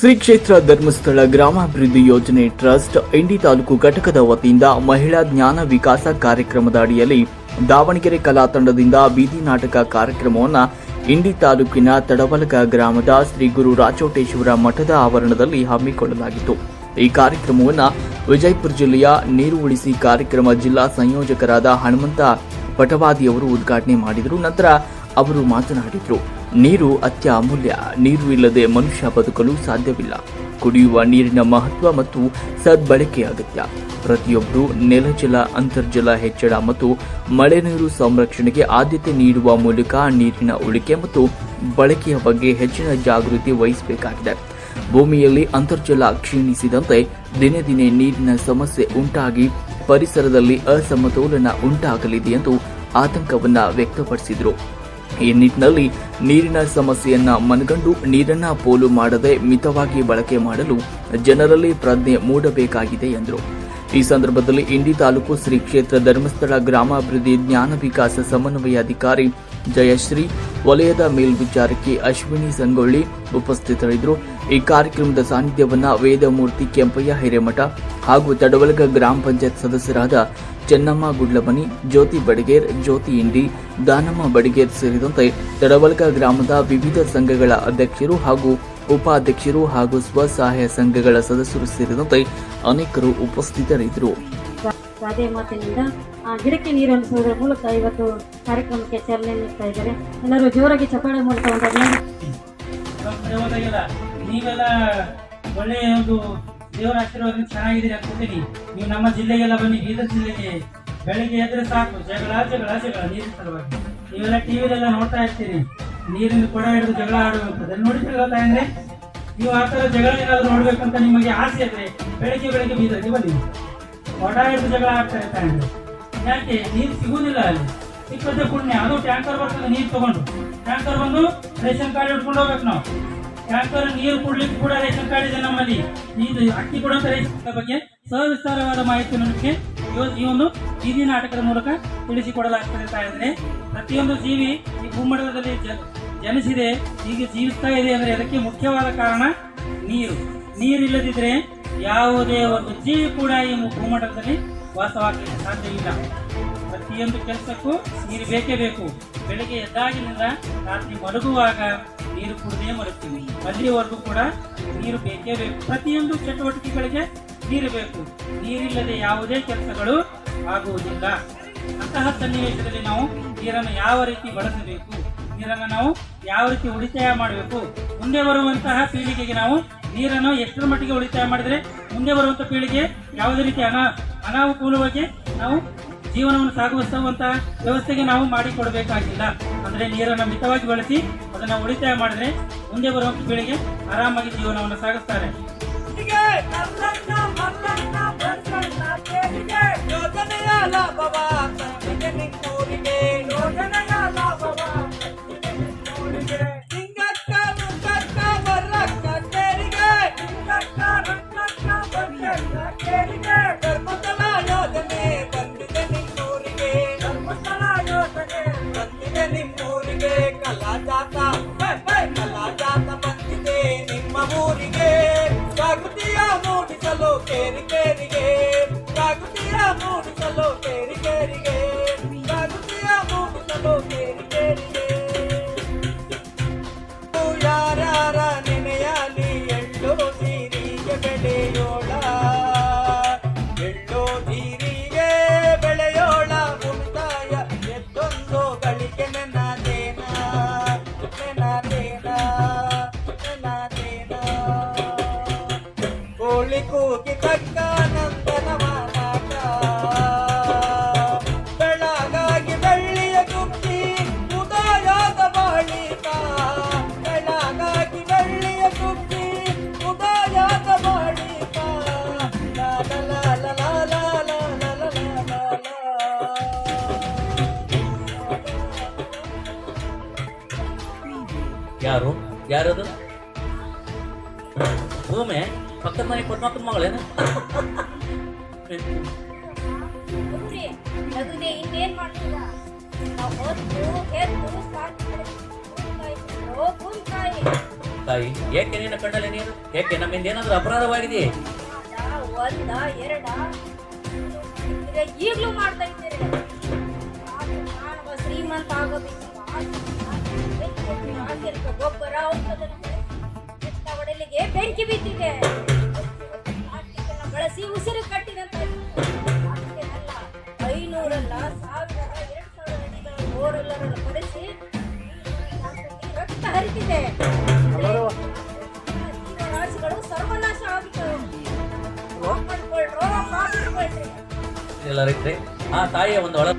ಶ್ರೀ ಕ್ಷೇತ್ರ ಧರ್ಮಸ್ಥಳ ಗ್ರಾಮಾಭಿವೃದ್ಧಿ ಯೋಜನೆ ಟ್ರಸ್ಟ್ ಇಂಡಿ ತಾಲೂಕು ಘಟಕದ ವತಿಯಿಂದ ಮಹಿಳಾ ಜ್ಞಾನ ವಿಕಾಸ ಕಾರ್ಯಕ್ರಮದ ಅಡಿಯಲ್ಲಿ ದಾವಣಗೆರೆ ಕಲಾ ತಂಡದಿಂದ ಬೀದಿ ನಾಟಕ ಕಾರ್ಯಕ್ರಮವನ್ನು ಇಂಡಿ ತಾಲೂಕಿನ ತಡವಲಗ ಗ್ರಾಮದ ಶ್ರೀ ಗುರು ರಾಚೋಟೇಶ್ವರ ಮಠದ ಆವರಣದಲ್ಲಿ ಹಮ್ಮಿಕೊಳ್ಳಲಾಗಿತ್ತು. ಈ ಕಾರ್ಯಕ್ರಮವನ್ನು ವಿಜಯಪುರ ಜಿಲ್ಲೆಯ ನೀರು ಉಳಿಸಿ ಕಾರ್ಯಕ್ರಮ ಜಿಲ್ಲಾ ಸಂಯೋಜಕರಾದ ಹನುಮಂತ ಪಟವಾದಿಯವರು ಉದ್ಘಾಟನೆ ಮಾಡಿದರು. ನಂತರ ಅವರು ಮಾತನಾಡಿದರು. ನೀರು ಅತ್ಯಮೂಲ್ಯ. ನೀರು ಇಲ್ಲದೆ ಮನುಷ್ಯ ಬದುಕಲು ಸಾಧ್ಯವಿಲ್ಲ. ಕುಡಿಯುವ ನೀರಿನ ಮಹತ್ವ ಮತ್ತು ಸದ್ಬಳಕೆ ಅಗತ್ಯ. ಪ್ರತಿಯೊಬ್ಬರು ನೆಲಜಲ, ಅಂತರ್ಜಲ ಹೆಚ್ಚಳ ಮತ್ತು ಮಳೆ ನೀರು ಸಂರಕ್ಷಣೆಗೆ ಆದ್ಯತೆ ನೀಡುವ ಮೂಲಕ ನೀರಿನ ಉಳಿಕೆ ಮತ್ತು ಬಳಕೆಯ ಬಗ್ಗೆ ಹೆಚ್ಚಿನ ಜಾಗೃತಿ ವಹಿಸಬೇಕಾಗಿದೆ. ಭೂಮಿಯಲ್ಲಿ ಅಂತರ್ಜಲ ಕ್ಷೀಣಿಸಿದಂತೆ ದಿನೇ ದಿನೇ ನೀರಿನ ಸಮಸ್ಯೆ ಉಂಟಾಗಿ ಪರಿಸರದಲ್ಲಿ ಅಸಮತೋಲನ ಉಂಟಾಗಲಿದೆ ಎಂದು ಆತಂಕವನ್ನ ವ್ಯಕ್ತಪಡಿಸಿದರು. ಈ ನಿಟ್ಟಿನಲ್ಲಿ ನೀರಿನ ಸಮಸ್ಯೆಯನ್ನ ಮನಗಂಡು ನೀರನ್ನ ಪೋಲು ಮಾಡದೆ ಮಿತವಾಗಿ ಬಳಕೆ ಮಾಡಲು ಜನರಲ್ಲಿ ಪ್ರಜ್ಞೆ ಮೂಡಬೇಕಾಗಿದೆ ಎಂದರು. ಈ ಸಂದರ್ಭದಲ್ಲಿ ಇಂಡಿ ತಾಲೂಕು ಶ್ರೀ ಕ್ಷೇತ್ರ ಧರ್ಮಸ್ಥಳ ಗ್ರಾಮಾಭಿವೃದ್ಧಿ ಜ್ಞಾನ ವಿಕಾಸ ಸಮನ್ವಯಾಧಿಕಾರಿ ಜಯಶ್ರೀ, ವಲಯದ ಮೇಲ್ವಿಚಾರಕಿ ಅಶ್ವಿನಿ ಸಂಗೊಳ್ಳಿ ಉಪಸ್ಥಿತರಿದ್ದರು. ಈ ಕಾರ್ಯಕ್ರಮದ ಸಾನ್ನಿಧ್ಯವನ್ನ ವೇದಮೂರ್ತಿ ಕೆಂಪಯ್ಯ ಹಿರೇಮಠ ಹಾಗೂ ತಡವಲಗ ಗ್ರಾಮ ಪಂಚಾಯತ್ ಸದಸ್ಯರಾದ ಚೆನ್ನಮ್ಮ ಗುಡ್ಲಮನಿ, ಜ್ಯೋತಿ ಬಡಿಗೇರ್, ಜ್ಯೋತಿ ಇಂಡಿ, ದಾನಮ್ಮ ಬಡಿಗೇರ್ ಸೇರಿದಂತೆ ತಡವಲಗ ಗ್ರಾಮದ ವಿವಿಧ ಸಂಘಗಳ ಅಧ್ಯಕ್ಷರು ಹಾಗೂ ಉಪಾಧ್ಯಕ್ಷರು ಹಾಗೂ ಸ್ವಸಹಾಯ ಸಂಘಗಳ ಸದಸ್ಯರು ಸೇರಿದಂತೆ ಅನೇಕರು ಉಪಸ್ಥಿತರಿದ್ದರು. ಮಾತಿನಿಂದ ಗಿಡಕ್ಕೆ ನೀರು ಹರಿಸುವುದರ ಮೂಲಕ ಇವತ್ತು ಕಾರ್ಯಕ್ರಮಕ್ಕೆ ಚಾಲನೆ ನೀಡ್ತಾ ಇದ್ದಾರೆ. ಎಲ್ಲರೂ ಜೋರಾಗಿ ಚಪ್ಪಾಳೆ ಮೂಲಕ ನೀವೆಲ್ಲ ಒಳ್ಳೆಯ ಒಂದು ದೇವರ ಆಶೀರ್ವಾದ ಚೆನ್ನಾಗಿದ್ದೀರಿ ಅನ್ಕೋತೀನಿ. ನೀವು ನಮ್ಮ ಜಿಲ್ಲೆಗೆಲ್ಲ ಬನ್ನಿ, ಬೀದರ್ ಜಿಲ್ಲೆಗೆ. ಬೆಳಿಗ್ಗೆ ಎದ್ರೆ ಸಾಕು ಜಗಳ ಜಗಳ ಜಗಳ ನೀರಿನ ಸಲುವಾಗಿ. ನೀವೆಲ್ಲ ಟಿವಿಲೆಲ್ಲ ನೋಡ್ತಾ ಇರ್ತೀರಿ, ನೀರಿನ ಕೊಡ ಹಿಡಿದು ಜಗಳ ಆಡುವಂಥದ್ದು ನೋಡಿದ್ರೆ ಅಂದ್ರೆ ನೀವು ಆ ಥರ ಜಗಳ ಏನಾದ್ರು ನೋಡ್ಬೇಕಂತ ನಿಮಗೆ ಆಸೆ ಇದ್ರೆ ಬೆಳಿಗ್ಗೆ ಬೀದರ್ಗೆ ಬನ್ನಿ. ಕೊಡ ಹಿಡಿದು ಜಗಳ ಆಡ್ತಾ ಇರ್ತಾರೆ. ಯಾಕೆ ನೀರು ಸಿಗುವುದಿಲ್ಲ ಅಲ್ಲಿ, ಸಿಕ್ಕದೆ ಪುಣ್ಯ. ಅದು ಟ್ಯಾಂಕರ್ ಬರ್ತದೆ ನೀರು ತಗೊಂಡು, ಟ್ಯಾಂಕರ್ ಬಂದು ರೇಷನ್ ಕಾರ್ಡ್ ಹಿಡ್ಕೊಂಡು ಹೋಗ್ಬೇಕು ನಾವು. ಟ್ಯಾಂಕರ್ ನೀರು ಕೊಡ್ಲಿಕ್ಕೆ ಕೂಡ ರೇಷನ್ ಕಾರ್ಡ್ ಇದೆ ನಮ್ಮಲ್ಲಿ. ಇದು ಅಕ್ಕಿ ಕೊಡುವಂತ ರೇಷನ್ ಬಗ್ಗೆ ಸವಿಸ್ತಾರವಾದ ಮಾಹಿತಿ ನಮಗೆ ಈ ಒಂದು ಬೀದಿ ನಾಟಕದ ಮೂಲಕ ತಿಳಿಸಿಕೊಡಲಾಗ್ತಾ ಇದ್ದಾರೆ. ಪ್ರತಿಯೊಂದು ಜೀವಿ ಈ ಭೂಮಂಡಲದಲ್ಲಿ ಜನಿಸಿದೆ, ಈಗ ಜೀವಿಸ್ತಾ ಇದೆ ಅಂದ್ರೆ ಅದಕ್ಕೆ ಮುಖ್ಯವಾದ ಕಾರಣ ನೀರು. ನೀರಿಲ್ಲದಿದ್ರೆ ಯಾವುದೇ ಒಂದು ಜೀವಿ ಕೂಡ ಈ ಭೂಮಂಡಲದಲ್ಲಿ ವಾಸವಾಗಲಿಕ್ಕೆ ಸಾಧ್ಯವಿಲ್ಲ. ಪ್ರತಿಯೊಂದು ಕೆಲಸಕ್ಕೂ ನೀರು ಬೇಕೇ ಬೇಕು. ಬೆಳಗ್ಗೆ ಎದ್ದಾಗಿನಿಂದ ರಾತ್ರಿ ಮಲಗುವಾಗ ನೀರು ಕುಡಿದೇ ಮರುತ್ತೀವಿ. ಅಲ್ಲಿವರೆಗೂ ಕೂಡ ನೀರು ಬೇಕೇ ಬೇಕು. ಪ್ರತಿಯೊಂದು ಚಟುವಟಿಕೆಗಳಿಗೆ ನೀರು ಬೇಕು. ನೀರಿಲ್ಲದೆ ಯಾವುದೇ ಕೆಲಸಗಳು ಆಗುವುದಿಲ್ಲ. ಅಂತಹ ಸನ್ನಿವೇಶದಲ್ಲಿ ನಾವು ನೀರನ್ನು ಯಾವ ರೀತಿ ಬಳಸಬೇಕು, ನೀರನ್ನು ನಾವು ಯಾವ ರೀತಿ ಉಳಿತಾಯ ಮಾಡಬೇಕು, ಮುಂದೆ ಬರುವಂತಹ ಪೀಳಿಗೆಗೆ ನಾವು ನೀರನ್ನು ಎಷ್ಟರ ಮಟ್ಟಿಗೆ ಉಳಿತಾಯ ಮಾಡಿದರೆ ಮುಂದೆ ಬರುವಂಥ ಪೀಳಿಗೆ ಯಾವುದೇ ರೀತಿ ಅನಾನುಕೂಲವಾಗಿ ನಾವು ಜೀವನವನ್ನು ಸಾಗಿಸುವಂತಹ ವ್ಯವಸ್ಥೆಗೆ ನಾವು ಮಾಡಿಕೊಡಬೇಕಾಗಿಲ್ಲ. ಅಂದರೆ ನೀರನ್ನು ಮಿತವಾಗಿ ಬಳಸಿ ಅದನ್ನು ಉಳಿತಾಯ ಮಾಡಿದ್ರೆ ಮುಂದೆ ಬರುವಂತ ಪೀಳಿಗೆ ಆರಾಮಾಗಿ ಜೀವನವನ್ನು ಸಾಗಿಸ್ತಾರೆ. ಬಂದಿದೆ ನಿಮ್ಮ ಊರಿಗೆ ಜಾಗೃತಿಯ ಮೂಡಿಸಲು ಕೇರಿಗೆ, ಜಾಗೃತಿಯ ಮೂಡಿಸಲು ಕೇರಿಗೆ, ಜಾಗೃತಿಯ ಮೂಡಿಸಲು ಕೇರಿಗೆ. ಯಾರ್ಯಾರ ನೆನೆಯಲಿ ಎಳ್ಳು ಧೀರಿಗೆ ಬೆಳೆಯೋಳ, ಎಳ್ಳು ಧೀರಿಗೆ ಬೆಳೆಯೋಳ ಉಳಿತಾಯ ಎದ್ದೊಂದು ಗಳಿಗೆ ನೆನದೇನ ನೆನದೇನ ನೆನದೇನ. ಕೋಳಿ ಕೂಗಿ ತಕ್ಕ ನಂದನ ಮಾನಾಟ, ಬೆಳಗಾಗಿ ಬೆಳ್ಳಿಯ ಕುಕ್ಕಿ ಉದಯದ ಬಳಿಕ, ಬೆಳಗಾಗಿ ಬೆಳ್ಳಿಯ ಕುಕ್ಕಿ ಉದಯದ ಬಳಿಕ. ಯಾರು ಯಾರದು? ಭೂಮಿ ಪಕ್ಕದ ಮನೆ ಪದ್ಮಾಪನ ಮಗಳೇನು? ಇನ್ನೇನ್ ಮಾಡ್ತೀರ? ನಾವು ಹೊತ್ತು ಎದ್ದು ಸಾಕು ಭೂಮಿಕಾಯಿ ತಾಯಿ, ಏಕೆ ನಿನ್ನ ಕಣ್ಣಲ್ಲಿ ನೀರು? ಏಕೆ ನಮ್ಮಿಂದ ಏನಾದ್ರೂ ಅಪರಾಧವಾಗಿದೆಯೇ? ಒಂದ ಎರಡ ಈಗಲೂ ಮಾಡ್ತಾ ಇದ್ದೀರಿ. ಮಾನವ ಶ್ರೀಮಂತ ಆಗಬೇಕು, ಗೊಬ್ಬರ ಔಷಧ ಒಡಲಿಗೆ ಬೆಂಕಿ ಬಿದ್ದಿದೆ. ಬಳಸಿ ಉಸಿರು ಕಟ್ಟಿದಂತ 500 ಅಲ್ಲ 1000 2000 ಅಡಿಗಳ ಬೋರ್ವೆಲ್ಲರನ್ನು ಪಡಿಸಿ ರಕ್ತ ಹರಿತಿದೆ. ಜೀವರಾಶಿಗಳು ಸರ್ವನಾಶ ಆಗುತ್ತವೆ. ಇಲ್ಲ ರೈತ್ರೆ, ಆ ತಾಯಿಯ ಒಂದು ಒಳ